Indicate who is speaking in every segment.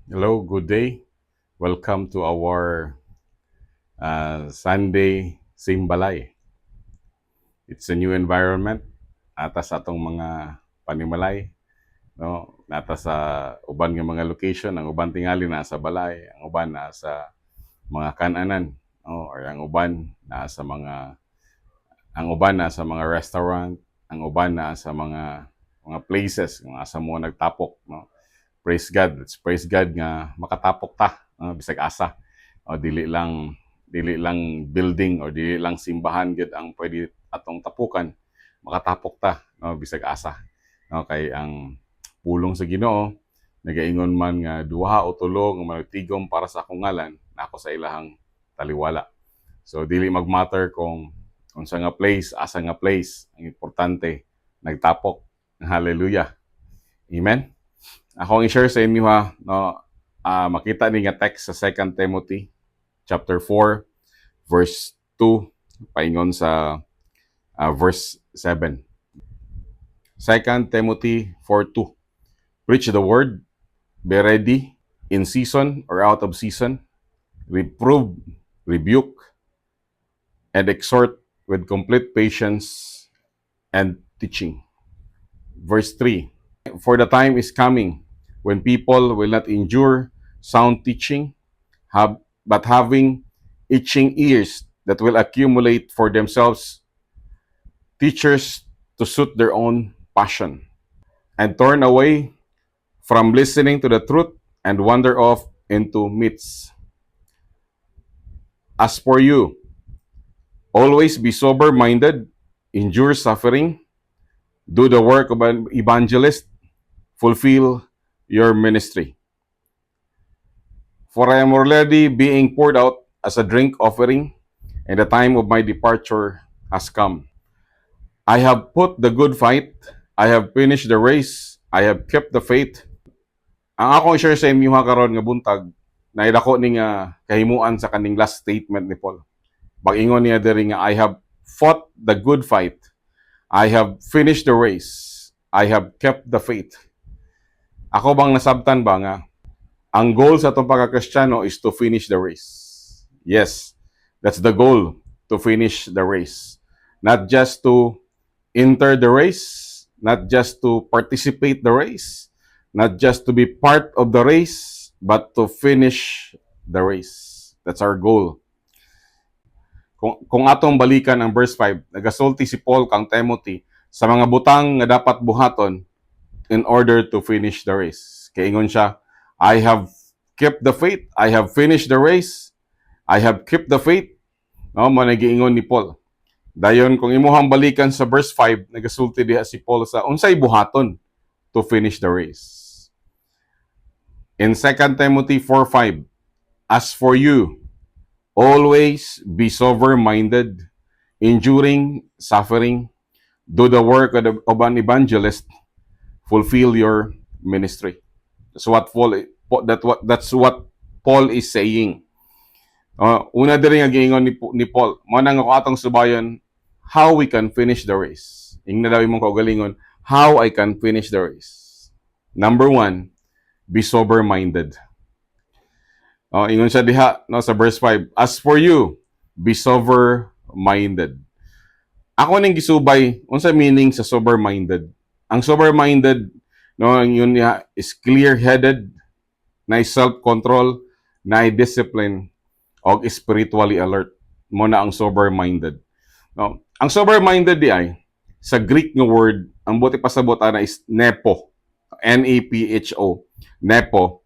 Speaker 1: Hello, good day. Welcome to our Sunday Simbalay. It's a new environment. Ata sa atong mga panimalay, no? Nata sa uban nga mga location, ang uban tingali na sa balay, ang uban na sa mga kananan, no? Or ang uban na sa mga restaurant, ang uban na sa mga places, nga sa mo nagtapok, no? Praise God. Let's praise God nga makatapok ta, bisag asa. O dili lang building or dili lang simbahan gid ang pwede atong tapukan. Makatapok ta, no, bisag asa. No, kay ang pulong sa Ginoo nagaingon man nga duha o tulo nga managtigom para sa akong ngalan, nako sa ilahang taliwala. So dili magmatter kung unsa nga place, asa nga place. Ang importante nagtapok. Hallelujah. Amen. Ako ang i-share sa inyo ha, no, makita ni nga text sa 2 Timothy chapter 4 verse 2 paingon sa verse 7. 2 Timothy 4:2. Preach the word, be ready in season or out of season, reprove, rebuke, and exhort with complete patience and teaching. Verse 3. For the time is coming when people will not endure sound teaching, but having itching ears that will accumulate for themselves teachers to suit their own passion, and turn away from listening to the truth and wander off into myths. As for you, always be sober minded, endure suffering, do the work of an evangelist, fulfill your ministry. For I am already being poured out as a drink offering, and the time of my departure has come. I have put the good fight, I have finished the race, I have kept the faith. Ang akong share sa inyo karon nga buntag, naidako ni nga kahimuan sa kaning last statement ni Paul. Pag-ingon niya diri nga, I have fought the good fight, I have finished the race, I have kept the faith. Ako bang nasabtan ba nga, ang goal sa itong pagka-Kristiyano is to finish the race. Yes, that's the goal, to finish the race. Not just to enter the race, not just to participate the race, not just to be part of the race, but to finish the race. That's our goal. Kung atong balikan ang verse 5, nagasulti si Paul kang Timothy sa mga butang nga dapat buhaton in order to finish the race. Kaingon siya, I have kept the faith, I have finished the race, I have kept the faith. No, mo nagiingon ni Paul. Dayon kung imuhang balikan sa verse 5, nagasulti diha si Paul sa unsay buhaton to finish the race. In 2 Timothy 4:5, as for you, always be sober-minded, enduring suffering, do the work of an evangelist, fulfill your ministry. That's what Paul is saying. Una diri nga giingon ni Paul, mo nang ako atong subayon how we can finish the race. Ingna daw imong kaugalingon, how I can finish the race. Number 1, be sober-minded. Ingon siya diha no, sa verse 5, as for you, be sober-minded. Ako ning gisubay, unsa meaning sa sober-minded? Ang sober-minded, no, yun niya is clear-headed, na self-control, na discipline, o spiritually alert. Mo na ang sober-minded. No? Ang sober-minded di ay, sa Greek nga word, ang buti pasabot na is nepo. N-E-P-H-O. Nepo.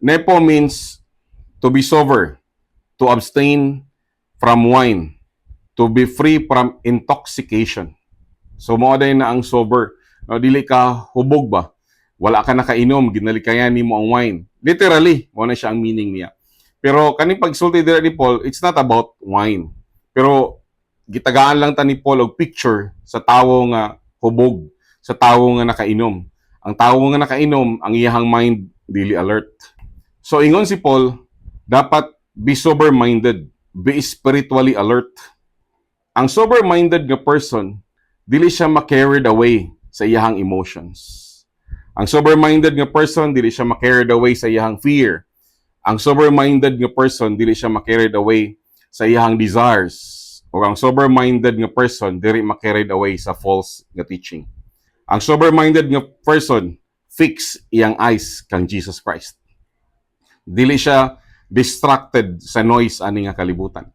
Speaker 1: Nepo means to be sober, to abstain from wine, to be free from intoxication. So mo day na ang sober. No, dili ka hubog ba? Wala ka nakainom, ginalikayan nimo ang wine. Literally, mo na siya ang meaning niya. Pero kaning pagsulti dira ni Paul, it's not about wine. Pero gitagaan lang ta ni Paul og picture sa tawo nga hubog, sa tawo nga nakainom. Ang tawo nga nakainom, ang iyahang mind dili alert. So ingon si Paul, dapat be sober-minded, be spiritually alert. Ang sober-minded nga person, dili siya ma-carried away sa iyahang emotions. Ang sober-minded nga person, dili siya ma-carried away sa iyang fear. Ang sober-minded nga person, dili siya ma-carried away sa iyang desires. O ang sober-minded nga person, dili ma-carried away sa false nga teaching. Ang sober-minded nga person, fix iyang eyes kang Jesus Christ. Dili siya distracted sa noise ani nga kalibutan.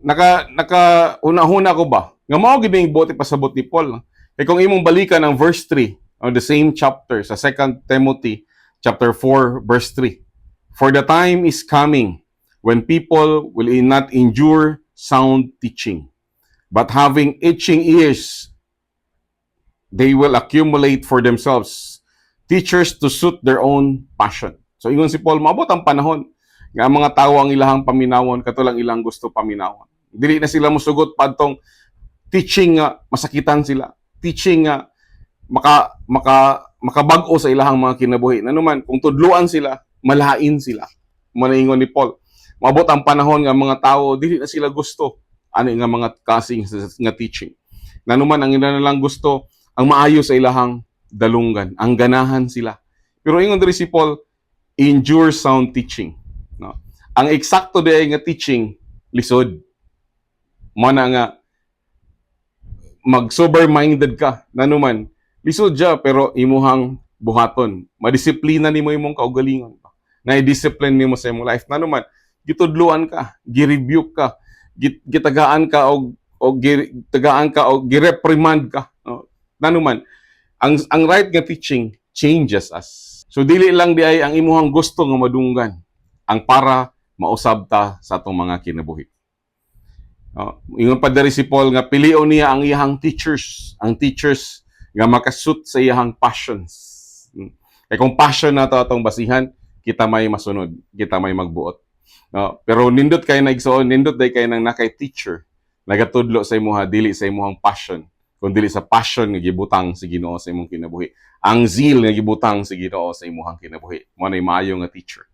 Speaker 1: Naka una-huna ko ba? Nga mao gid ning bote pasabot ni Paul. Kay kung imong balikan ang verse 3 on the same chapter sa 2 Timothy chapter 4 verse 3. For the time is coming when people will not endure sound teaching, but having itching ears, they will accumulate for themselves teachers to suit their own passion. So ingon si Paul, maabot ang panahon nga ang mga tao ang ilahang paminawon katulang ilang gusto paminawon. Dili na sila musugot padtong teaching nga masakitan sila, teaching nga makabag-o sa ilahang mga kinabuhi. Nanuman kung tudluan sila, malain sila. Manaingon ni Paul. Maabot ang panahon nga mga tao dili na sila gusto ani nga mga kasing nga teaching. Nanuman ang ila na lang gusto ang maayo sa ilahang dalunggan, ang ganahan sila. Pero ingon diri si Paul, endure sound teaching. No? Ang eksakto diay nga teaching, lisod. Mana nga, mag-sober-minded ka, nanuman, lisod siya, pero imuhang buhaton. Madisiplina nimo imong kaugalingon. Na i-discipline nimo sa imong life. Nanuman, gitudluan ka, gi-rebuke ka, gitagaan ka o gitagaan ka o gireprimand ka. No? Nanuman, ang right nga teaching changes us. So dili lang di ay ang imuhang gusto nga madunggan ang para mausab ta sa atong mga kinabuhi. Ingon pa diri si Paul nga pilion niya ang iyang teachers, ang teachers nga makasut sa iyang passions. Kay kung passion nato atong basihan, kita may masunod, kita may magbuot. Pero nindot kay na igsoon, nindot day kay nang nakay teacher, nagatudlo sa imuha dili sa imuhang passion, kundi sa passion nga gibutang sa Ginoo sa imong kinabuhi. Ang zeal nga gibutang sa Ginoo sa imong kinabuhi. Mo na maayo nga teacher.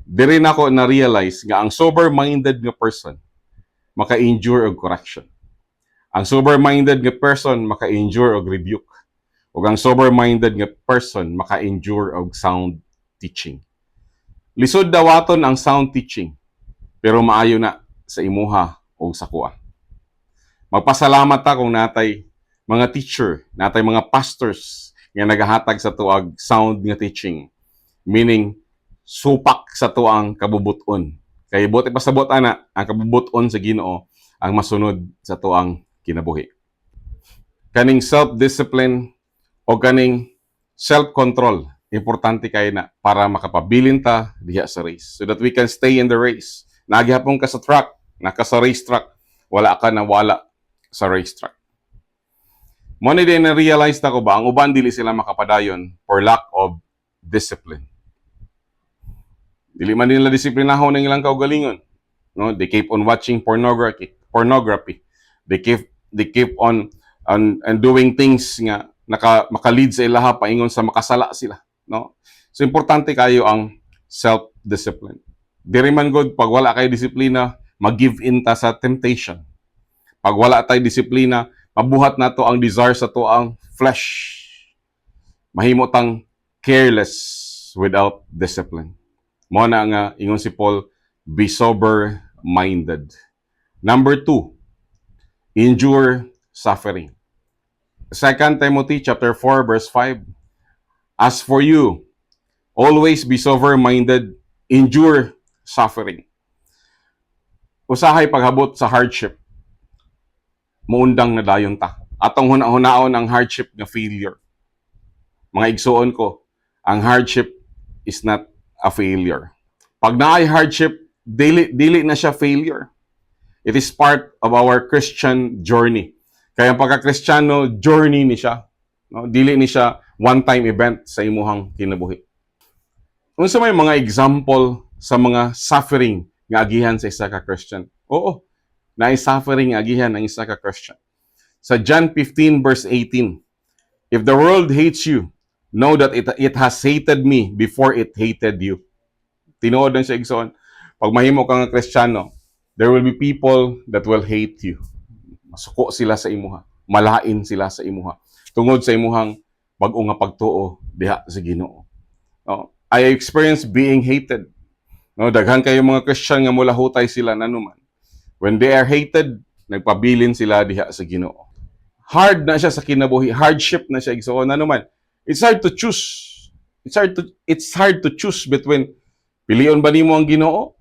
Speaker 1: Diri nako na realize nga ang sober-minded nga person maka-endure og correction. Ang sober-minded nga person maka-endure og rebuke. Ug ang sober-minded nga person maka-endure og sound teaching. Lisod dawaton ang sound teaching, pero maayo na sa imuha o sa kuha. Magpasalamat ta kung natay mga teacher, natay mga pastors nga nagahatag sa tuag sound nga teaching. Meaning, supak sa tuang kabubuton. Kay bote pasabot ana, ang kabubuton sa Ginoo ang masunod sa tuang kinabuhi. Kaning self-discipline o kaning self-control, importante kay na para makapabilin ta diha sa race so that we can stay in the race. Nagihapon ka sa track, naka sa race track, wala ka na wala sa race track. Mo ni din na-realize na ko ba, ang uban dili sila makapadayon for lack of discipline. Dili man nila disiplinahon ng ilang kaugalingon. No, they keep on watching pornography. They keep on doing things nga makalead sa ilaha paingon sa makasala sila, no? So importante kayo ang self-discipline. Diri man good pag wala kay disiplina, mag-give in ta sa temptation. Pag wala tay disiplina, mabuhat nato ang desire sa to ang flesh. Mahimo tang careless without discipline. Mo na nga ingon si Paul, be sober-minded. Number 2, endure suffering. 2 Timothy chapter 4 verse 5. As for you, always be sober-minded, endure suffering. Usahay paghabot sa hardship, muundang na dayon ta. Atong huna-hunaon ang hardship nga failure. Mga igsuon ko, ang hardship is not a failure. Pag naay hardship, dili na siya failure. It is part of our Christian journey. Kaya ang pagka-Kristiyano, journey ni siya. No? Dili ni siya one-time event sa imuhang kinabuhi. Kung sa may mga example sa mga suffering nga agihan sa isa ka Christian. Oo, naay suffering nga agihan ng isa ka Christian. Sa John 15 verse 18, if the world hates you, know that it has hated me before it hated you. Tinuod lang siya igsoon. Pag mahimo ka nga Kristiyano, there will be people that will hate you. Masuko sila sa imuha. Malain sila sa imuha. Tungod sa imuhang pag-o nga pagtuo diha sa Ginoo. No? I experienced being hated. No, daghan kayo mga Christian nga mula hutay sila nanuman. When they are hated, nagpabilin sila diha sa Ginoo. Hard na siya sa kinabuhi, hardship na siya igsoon nanuman. It's hard to choose. It's hard to choose between pilion ba nimo ang Ginoo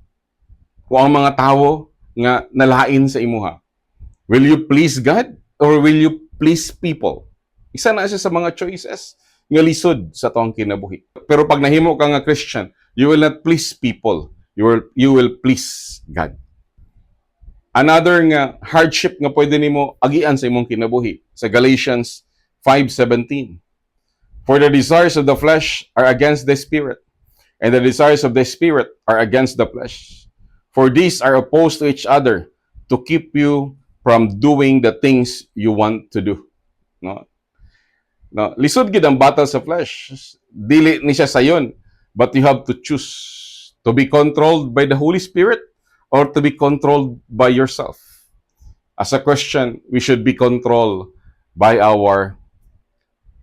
Speaker 1: o ang mga tawo nga nalain sa imuha. Will you please God or will you please people? Isa na siya sa mga choices nga lisod sa tuang kinabuhi. Pero pag nahimo ka nga Christian, you will not please people. You will please God. Another nga hardship nga pwede nimo agian sa imong kinabuhi sa Galatians 5:17. For the desires of the flesh are against the spirit, and the desires of the spirit are against the flesh. For these are opposed to each other to keep you from doing the things you want to do. No? No, lisod gid ang battle sa flesh. Dili ni siya sayon, but you have to choose to be controlled by the Holy Spirit or to be controlled by yourself. As a Christian, we should be controlled by our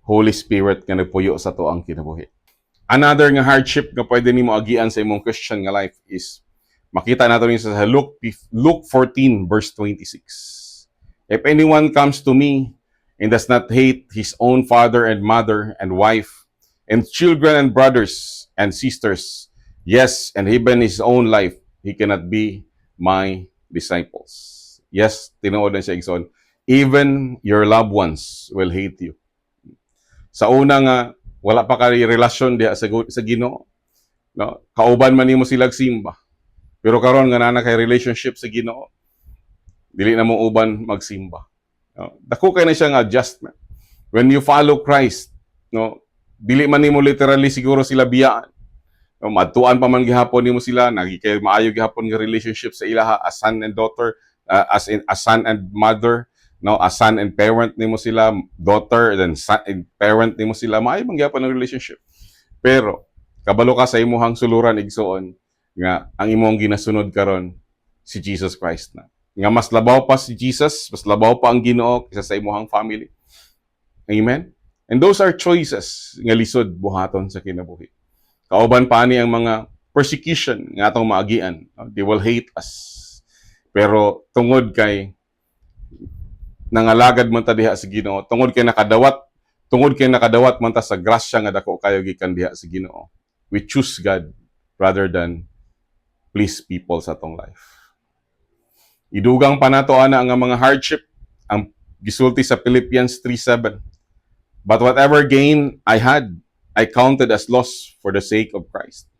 Speaker 1: Holy Spirit nga nagpuyo sa tuang kinabuhi. Another nga hardship nga pwede nimo agian sa imong Christian nga life is makita nato ni sa Luke 14 verse 26. If anyone comes to me and does not hate his own father and mother and wife and children and brothers and sisters, yes, and even his own life, he cannot be my disciples. Yes, tinuod na siya igsoon. Even your loved ones will hate you. Sa una nga, wala pa kay relasyon diha sa Ginoo. No? Kauban man nimo sila simba. Pero karon nga nana kay relationship sa Ginoo, dili na mo uban magsimba. No? Dako kay na siya nga adjustment. When you follow Christ, no, dili man nimo literally siguro sila biyaan. No, matuan pa man gihapon nimo sila, nagikay maayo gihapon nga relationship sa ilaha as son and daughter, as son and mother, no, as son and parent nimo sila, daughter then son and parent nimo sila, maayo man gihapon ang relationship. Pero kabalo ka sa imuhang suluran igsoon nga ang imong ginasunod karon si Jesus Christ na. Nga mas labaw pa si Jesus, mas labaw pa ang Ginoo kaysa sa imuhang family. Amen? And those are choices nga lisod buhaton sa kinabuhi. Kauban pa ni ang mga persecution nga atong maagian. They will hate us. Pero tungod kay nangalagad man ta diha sa Ginoo, tungod kay nakadawat man ta sa grasya nga dako kayo gikan diha sa Ginoo. We choose God rather than please people sa atong life. Idugang pa nato ana ang mga hardship ang gisulti sa Philippians 3:7. But whatever gain I had, I counted as loss for the sake of Christ.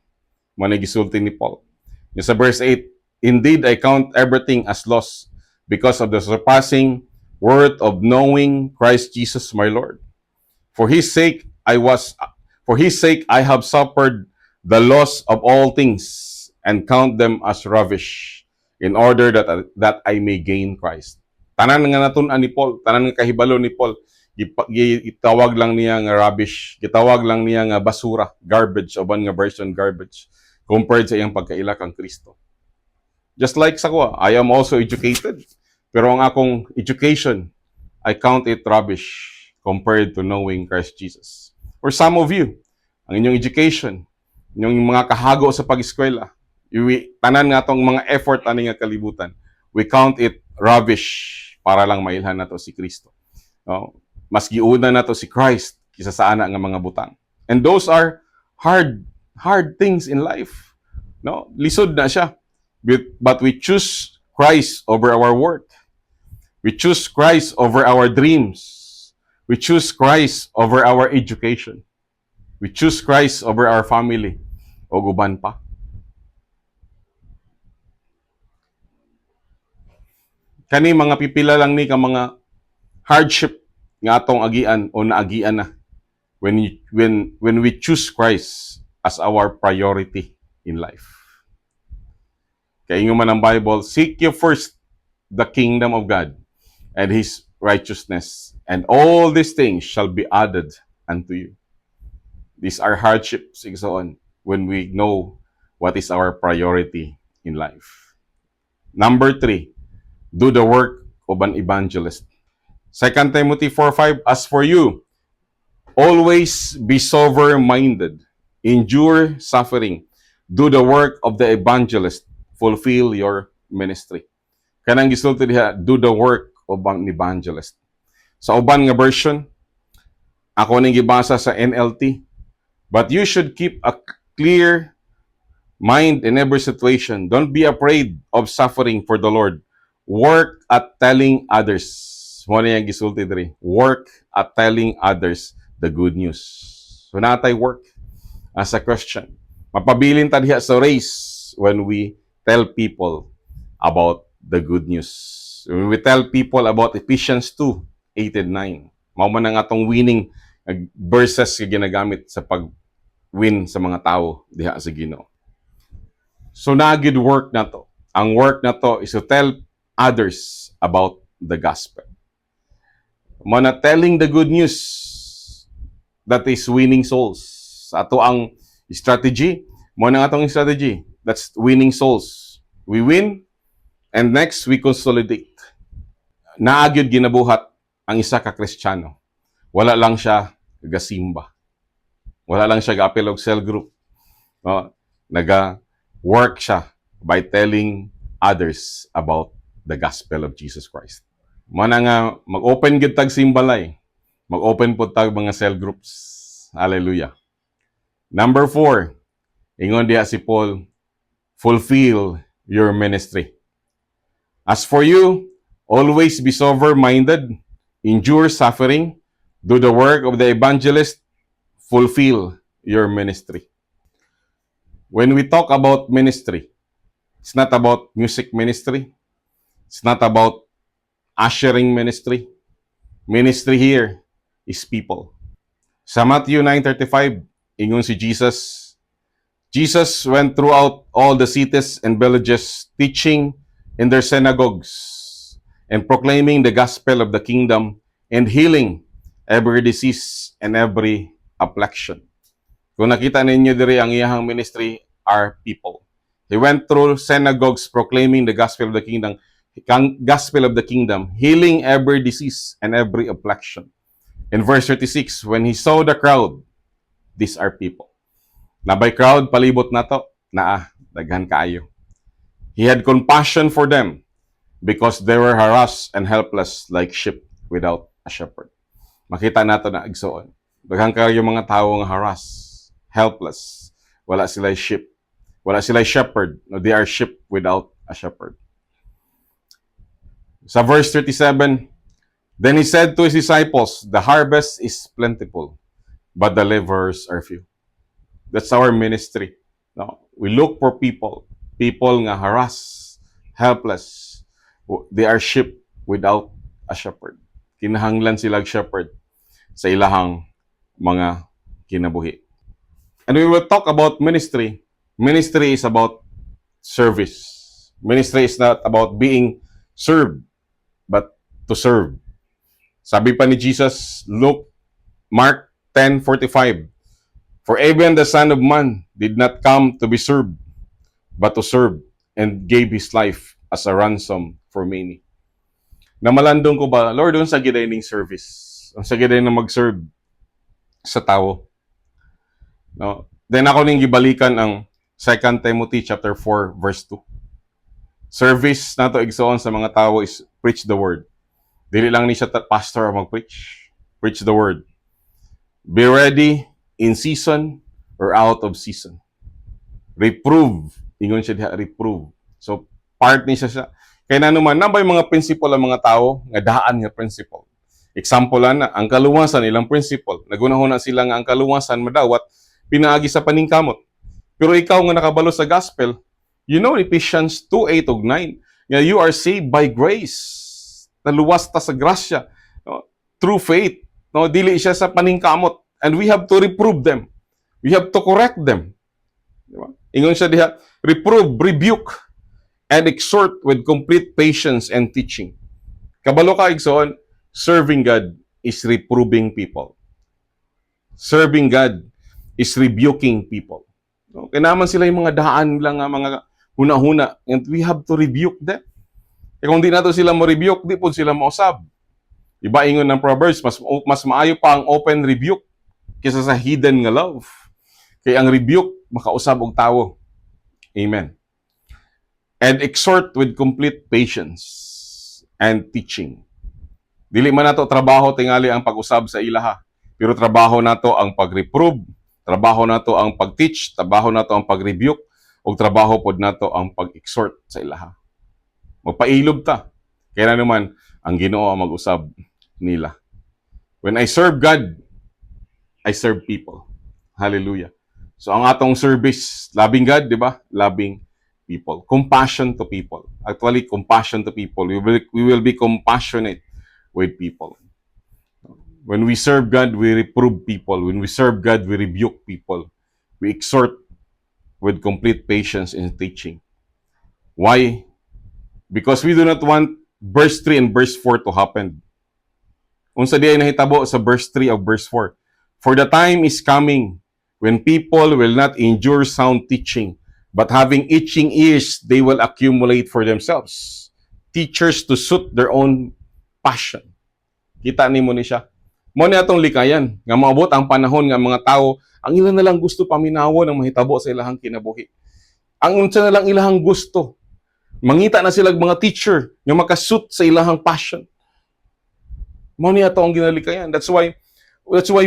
Speaker 1: Muna gisulti ni Paul. Yung sa verse 8, indeed I count everything as loss because of the surpassing worth of knowing Christ Jesus my Lord. For his sake I have suffered the loss of all things and count them as rubbish in order that I may gain Christ. Tanan nga natun-an ni Paul, tanan nga kahibalo ni Paul, gitawag lang niya nga rubbish, gitawag lang niya nga basura, garbage, oban nga version garbage, compared sa iyang pagkaila kang Kristo. Just like sa ko, I am also educated, pero ang akong education, I count it rubbish compared to knowing Christ Jesus. For some of you, ang inyong education, inyong mga kahago sa pag-eskwela, tanan nga tong mga effort ani nga kalibutan, we count it rubbish para lang mailhan nato si Kristo. No? Mas giuna na to si Christ kisa sa ana nga mga butang. And those are hard things in life. No? Lisod na siya. But we choose Christ over our work. We choose Christ over our dreams. We choose Christ over our education. We choose Christ over our family. O guban pa. Kani mga pipila lang ni ka mga hardship nga atong agian o naagian na when we choose Christ as our priority in life. Kaya ingon man ang Bible, seek ye first the kingdom of God and His righteousness, and all these things shall be added unto you. These are hardships, so on, when we know what is our priority in life. Number 3, do the work of an evangelist. 2 Timothy 4:5, as for you, Always be sober-minded. Endure suffering. Do the work of the evangelist. Fulfill your ministry. Kanang gisulti diha, do the work of an evangelist. Sa uban nga version, ako ning gibasa sa NLT, but you should keep a clear mind in every situation. Don't be afraid of suffering for the Lord. Work at telling others. Mo na yung gisulti diri. Work at telling others the good news. So natay work as a Christian. Mapabilin ta diha sa race when we tell people about the good news. When we tell people about Ephesians 2:8 and 9. Mao man ang atong winning verses nga ginagamit sa pag-win sa mga tao diha sa Ginoo. So nagid work na to. Ang work na to is to tell others about the gospel. Mana telling the good news, that is winning souls. Sa ato ang strategy, mo na atong strategy, that's winning souls. We win, and next we consolidate. Naagyod ginabuhat ang isa ka Kristiyano. Wala lang siya gasimba. Wala lang siya ga-apil og cell group. No? Naga-work siya by telling others about the gospel of Jesus Christ. Mana nga mag-open gid tag simbalay. Mag-open po tag mga cell groups. Hallelujah. Number 4, ingon diha si Paul, fulfill your ministry. As for you, always be sober-minded, endure suffering, do the work of the evangelist, fulfill your ministry. When we talk about ministry, it's not about music ministry. It's not about ushering ministry. Ministry here is people. Sa Matthew 9:35, ingon si Jesus, Jesus went throughout all the cities and villages, teaching in their synagogues and proclaiming the gospel of the kingdom and healing every disease and every affliction. Kung nakita ninyo diri ang iyahang ministry are people. He went through synagogues proclaiming the gospel of the kingdom, healing every disease and every affliction. In verse 36, when he saw the crowd, these are people. Nabay crowd, palibot na to, daghan kaayo. He had compassion for them because they were harassed and helpless like sheep without a shepherd. Makita nato na igsoon. Daghan kaayo mga tawo nga harassed, helpless. Wala sila sheep. Wala sila shepherd. No, they are sheep without a shepherd. Sa verse 37, then he said to his disciples, the harvest is plentiful, but the laborers are few. That's our ministry. No, we look for people nga harassed, helpless. They are sheep without a shepherd. Kinahanglan silang shepherd sa ilahang mga kinabuhi. And we will talk about ministry. Ministry is about service. Ministry is not about being served, but to serve. Sabi pa ni Jesus, Mark 10:45, for even the Son of Man did not come to be served, but to serve and gave His life as a ransom for many. Namalandong ko ba, Lord, doon sa giday ning service, doon sa giday na mag-serve sa tao. No? Then ako ning gibalikan ang 2 Timothy chapter 4 verse 2. Service nato igsoon sa mga tao is preach the word. Dili lang ni siya pastor mag-preach. Preach the word. Be ready in season or out of season. Reprove. Ingon siya diha, reprove. So, part ni siya. Kaya naman, nabay mga principle ang mga tao, nga daan nga principle. Example na, ang kaluwasan, ilang principle. Nagunahon na sila nga ang kaluwasan, madawat, pinaagi sa paningkamot. Pero ikaw nga nakabalo sa gospel, you know Ephesians 2:8 ug 9, nga you are saved by grace. Naluwas ta sa grasya, no? Through faith. No? Dili siya sa paningkamot. And we have to reprove them. We have to correct them. Diba? Ingon siya diha, reprove, rebuke, and exhort with complete patience and teaching. Kabalo ka igsoon, serving God is reproving people. Serving God is rebuking people. No? Kaya naman sila yung mga daan lang, mga huna-huna, and we have to rebuke them. E kung di nato sila mo-rebuke, di po sila mausab. Iba ingon ng Proverbs, mas maayo pa ang open rebuke kaysa sa hidden nga love. Kay ang rebuke makausab og tawo. Amen. And exhort with complete patience and teaching. Dili man nato trabaho tingali ang pag-usab sa ilaha, pero trabaho nato ang pag-reprove, trabaho nato ang pag-teach, trabaho nato ang pag-rebuke, ug trabaho pod nato ang pag-exhort sa ilaha. Magpailob ta. Kaya naman ang Ginoo ang mag-usab nila. When I serve God, I serve people. Hallelujah. So ang atong service, loving God, di ba? Loving people. Compassion to people. Actually, compassion to people. We will be compassionate with people. When we serve God, we reprove people. When we serve God, we rebuke people. We exhort with complete patience in teaching. Why? Because we do not want verse 3 and verse 4 to happen. Unsa di ay nahitabo sa verse 3 of verse 4. For the time is coming when people will not endure sound teaching, but having itching ears, they will accumulate for themselves teachers to suit their own passion. Kita nimo ni siya. Mo ni atong likayan nga maabot ang panahon nga mga tao ang ilan na lang gusto paminawon ang mahitabo sa ilahang kinabuhi. Ang unsa na lang ilahang gusto. Mangita na sila mga teacher nga makasuit sa ilahang passion. Mo ni ato ang ginalikayan. That's why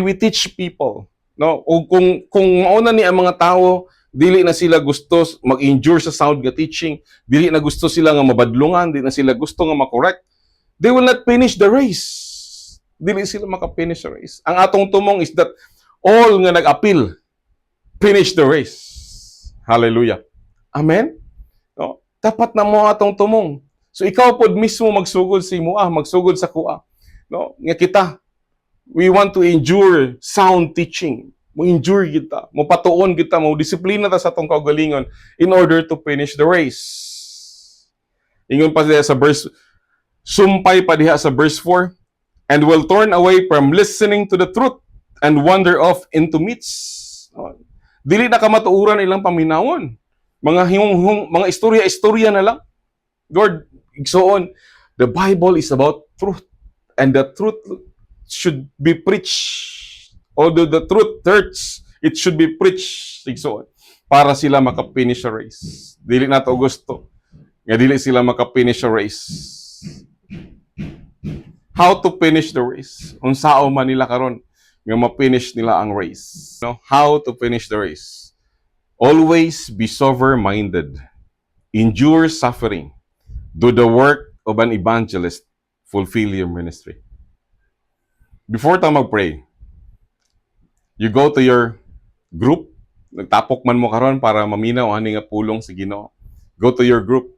Speaker 1: we teach people. No, o kung mauna ni ang mga tao dili na sila gusto mag-endure sa sound nga teaching, dili na gusto sila nga mabadlungan, dili na sila gusto nga makorek, they will not finish the race. Dili sila maka-finish the race. Ang atong tumong is that all nga nag-appeal finish the race. Hallelujah. Amen. No, dapat na mo atong tumong. So ikaw pod mismo magsugod sa imo, magsugod sa kuha. No, nga kita we want to endure sound teaching. Mo endure kita, mo patuon kita, mo disiplina ta sa atong kaugalingon in order to finish the race. Ingon pa diha sa verse, sumpay pa diha sa verse 4, and will turn away from listening to the truth and wander off into myths. Dili na kamatuuran ilang paminawon. Mga istorya-istorya na lang. Lord, igsoon, the Bible is about truth, and the truth should be preached. Although the truth hurts, it should be preached. So, para sila maka-finish the race. Dili na to gusto. Nga dili sila maka-finish the race. How to finish the race? Unsao man nila karon nga ma-finish nila ang race. No? How to finish the race? Always be sober-minded. Endure suffering. Do the work of an evangelist. Fulfill your ministry. Before tayo mag-pray, you go to your group, nagtapok man mo karon para maminaw ani nga pulong sa Ginoo. Go to your group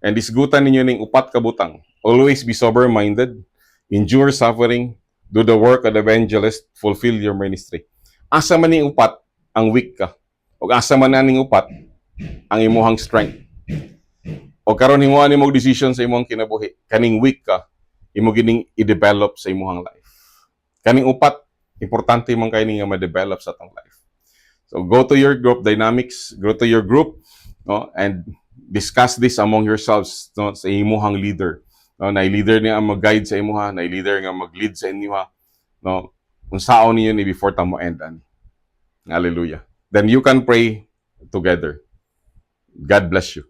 Speaker 1: and isgutan ninyo ning upat ka butang. Always be sober-minded, endure suffering, do the work of the evangelist, fulfill your ministry. Asa man ning upat ang weak ka, o asa man ning upat ang imuhang strength. O karon himuan nimo decision sa imong kinabuhi, kaning weak ka, imo gining i-develop sa imong life. Kaning upat, importante man kayo nga ma-develop sa atong life. So go to your group dynamics, go to your group, no, and discuss this among yourselves, no, sa imuhang leader. No, na leader niya ang mag-guide sa imuha, na leader nga mag-lead sa inyo, no. Kung saon niyo ni before ta mo end ani. Hallelujah. Then you can pray together. God bless you.